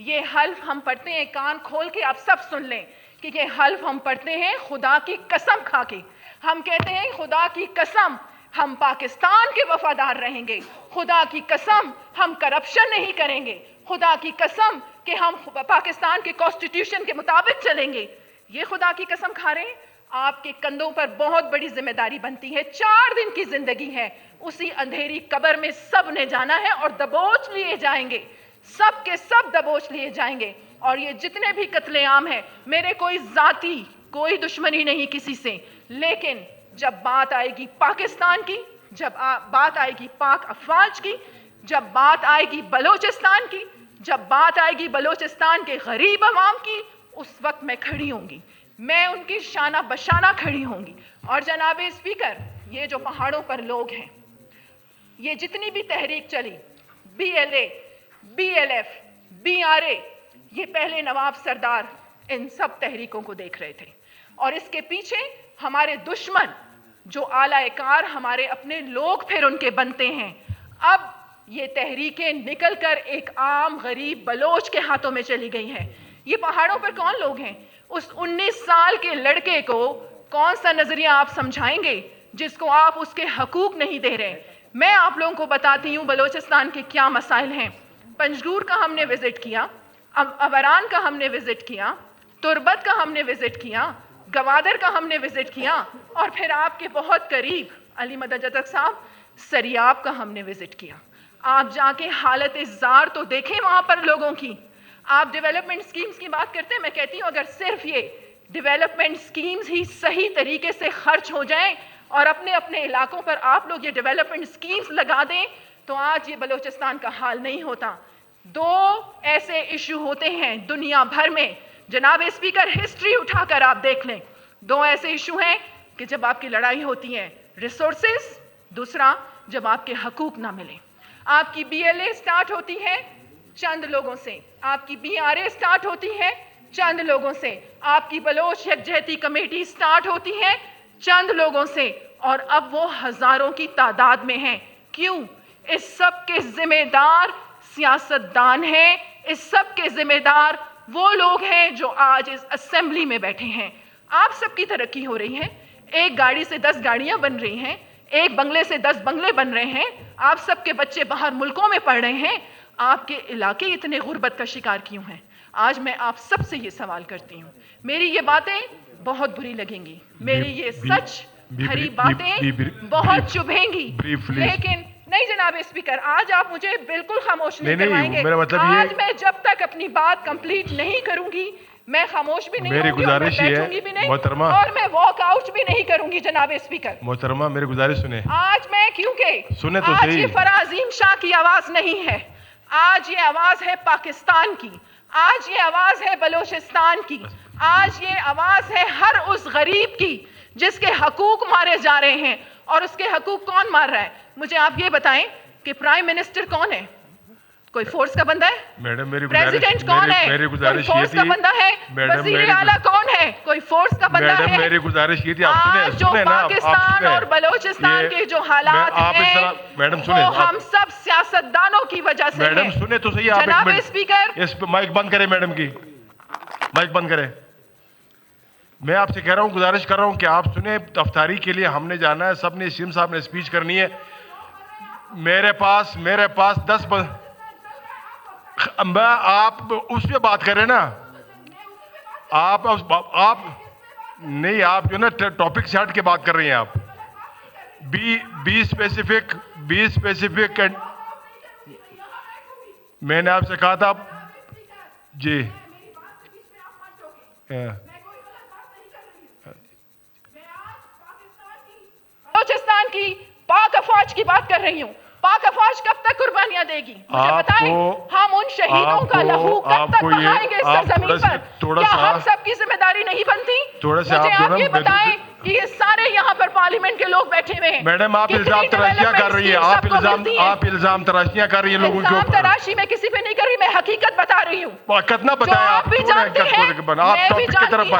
یہ حلف ہم پڑھتے ہیں, کان کھول کے آپ سب سن لیں کہ یہ حلف ہم پڑھتے ہیں خدا کی قسم کھا کے. ہم کہتے ہیں خدا کی قسم ہم پاکستان کے وفادار رہیں گے, خدا کی قسم ہم کرپشن نہیں کریں گے, خدا کی قسم کہ ہم پاکستان کے کانسٹیٹیوشن کے مطابق چلیں گے. یہ خدا کی قسم کھا رہے ہیں. آپ کے کندھوں پر بہت بڑی ذمہ داری بنتی ہے. 4 دن کی زندگی ہے, اسی اندھیری قبر میں سب نے جانا ہے اور دبوچ لیے جائیں گے, سب کے سب دبوچ لیے جائیں گے. اور یہ جتنے بھی قتل عام ہیں, میرے کوئی ذاتی کوئی دشمنی نہیں کسی سے, لیکن جب بات آئے گی پاکستان کی, جب بات آئے گی پاک افواج کی, جب بات آئے گی بلوچستان کی, جب بات آئے گی بلوچستان کے غریب عوام کی, اس وقت میں کھڑی ہوں گی, میں ان کی شانہ بشانہ کھڑی ہوں گی. اور جناب اسپیکر, یہ جو پہاڑوں پر لوگ ہیں, یہ جتنی بھی تحریک چلی, BLA, BLF, BRA, یہ پہلے نواب سردار ان سب تحریکوں کو دیکھ رہے تھے, اور اس کے پیچھے ہمارے دشمن جو اعلی کار ہمارے اپنے لوگ پھر ان کے بنتے ہیں. اب یہ تحریکیں نکل کر ایک عام غریب بلوچ کے ہاتھوں میں چلی گئی ہیں. یہ پہاڑوں پر کون لوگ ہیں؟ اس 19 سال کے لڑکے کو کون سا نظریہ آپ سمجھائیں گے جس کو آپ اس کے حقوق نہیں دے رہے؟ میں آپ لوگوں کو بتاتی ہوں بلوچستان کے کیا مسائل ہیں. پنجگور کا ہم نے وزٹ کیا, ابران کا ہم نے وزٹ کیا, تربت کا ہم نے وزٹ کیا, گوادر کا ہم نے وزٹ کیا, اور پھر آپ کے بہت قریب علی مدد جتک صاحب سریاب کا ہم نے وزٹ کیا. آپ جا کے حالت زار تو دیکھیں وہاں پر لوگوں کی. آپ ڈیولپمنٹ سکیمز کی بات کرتے ہیں, میں کہتی ہوں اگر صرف یہ ڈیولپمنٹ سکیمز ہی صحیح طریقے سے خرچ ہو جائیں اور اپنے اپنے علاقوں پر آپ لوگ یہ ڈیولپمنٹ سکیمز لگا دیں تو آج یہ بلوچستان کا حال نہیں ہوتا. 2 ایسے ایشو ہوتے ہیں دنیا بھر میں, جناب اسپیکر ہسٹری اٹھا کر آپ دیکھ لیں, 2 ایسے ایشو ہیں کہ جب آپ کی لڑائی ہوتی ہے ریسورسز, دوسرا جب آپ کے حقوق نہ ملیں. آپ کی BLA سٹارٹ ہوتی ہے چند لوگوں سے, آپ کی BRA سٹارٹ ہوتی ہے چند لوگوں سے, آپ کی بلوچ یکجہتی کمیٹی سٹارٹ ہوتی ہے چند لوگوں سے, اور اب وہ ہزاروں کی تعداد میں ہیں. کیوں؟ اس سب کے ذمہ دار سیاستدان ہیں, اس سب کے ذمہ دار وہ لوگ ہیں جو آج اس اسمبلی میں بیٹھے ہیں. آپ سب کی ترقی ہو رہی ہے, ایک گاڑی سے 10 گاڑیاں بن رہی ہیں, ایک بنگلے سے 10 بنگلے بن رہے ہیں, آپ سب کے بچے باہر ملکوں میں پڑھ رہے ہیں. آپ کے علاقے اتنے غربت کا شکار کیوں ہیں؟ آج میں آپ سب سے یہ سوال کرتی ہوں. میری یہ باتیں بہت بری لگیں گی, میری یہ سچ بھری باتیں بہت چبھیں گی, لیکن نہیں جناب اسپیکر, آج آپ مجھے بالکل خاموش نہیں کروائیں گے. آج میں جب تک اپنی بات کمپلیٹ نہیں کروں گی میں خاموش بھی نہیں ہوں گی, اور میں بیٹھوں گی بھی نہیں, اور میں واک آؤٹ بھی نہیں کروں گی. جناب اسپیکر محترمہ میری گزارش سنیں. آج میں کیونکہ آج یہ فرازین شاہ کی آواز نہیں ہے, آج یہ آواز ہے پاکستان کی, آج یہ آواز ہے بلوچستان کی, آج یہ آواز ہے ہر اس غریب کی جس کے حقوق مارے جا رہے ہیں. اور اس کے حقوق کون مار رہا ہے؟ مجھے آپ یہ بتائیں کہ پرائم منسٹر کون ہے؟ کوئی فورس کا بندہ ہے؟ میڈم میری پریزیڈنٹ کون ہے؟ کوئی فورس کا بندہ ہے؟ وزیر اعلیٰ کون ہے؟ کوئی فورس کا بندہ ہے؟ میری گزارش یہ تھی, آپ آج جو پاکستان اور بلوچستان کے جو حالات ہیں وہ ہم سب سیاستدانوں کی وجہ سے ہیں. میڈم سنیں تو صحیح, آپ جناب اسپیکر اس پہ مائک بند کریں, میڈم کی مائک بند کریں. میں آپ سے کہہ رہا ہوں, گزارش کر رہا ہوں کہ آپ سنیں. افطاری کے لیے ہم نے جانا ہے, سب نے, سیم صاحب نے اسپیچ کرنی ہے. میرے پاس 10 آپ اس پہ بات کریں نا, آپ نہیں, آپ جو نا ٹاپک سے ہٹ کے بات کر رہی ہیں. آپ بی اسپیسیفک میں نے آپ سے کہا تھا جی. بلوچستان کی پاک افواج کی بات کر رہی ہوں. پاک افواج کب تک قربانیاں دے گی؟ مجھے بتائیں, ہم ان شہیدوں کا لہو کب تک بہائیں گے اس سرزمین پر؟ کیا ہم سب کی ذمہ داری نہیں بنتی؟ مجھے آپ یہ بتائیں کہ یہ سارے یہاں پر پارلیمنٹ کے لوگ بیٹھے ہوئے ہیں. میڈم آپ الزام تراشیاں کر رہی ہیں, آپ الزام تراشیاں کر رہی ہیں لوگوں کے اوپر. الزام تراشی میں کسی پہ نہیں کر رہی, میں حقیقت بتا رہی ہوں. کتنا بتایا آپ بھی جانتے ہیں, میں بھی جانتی ہوں.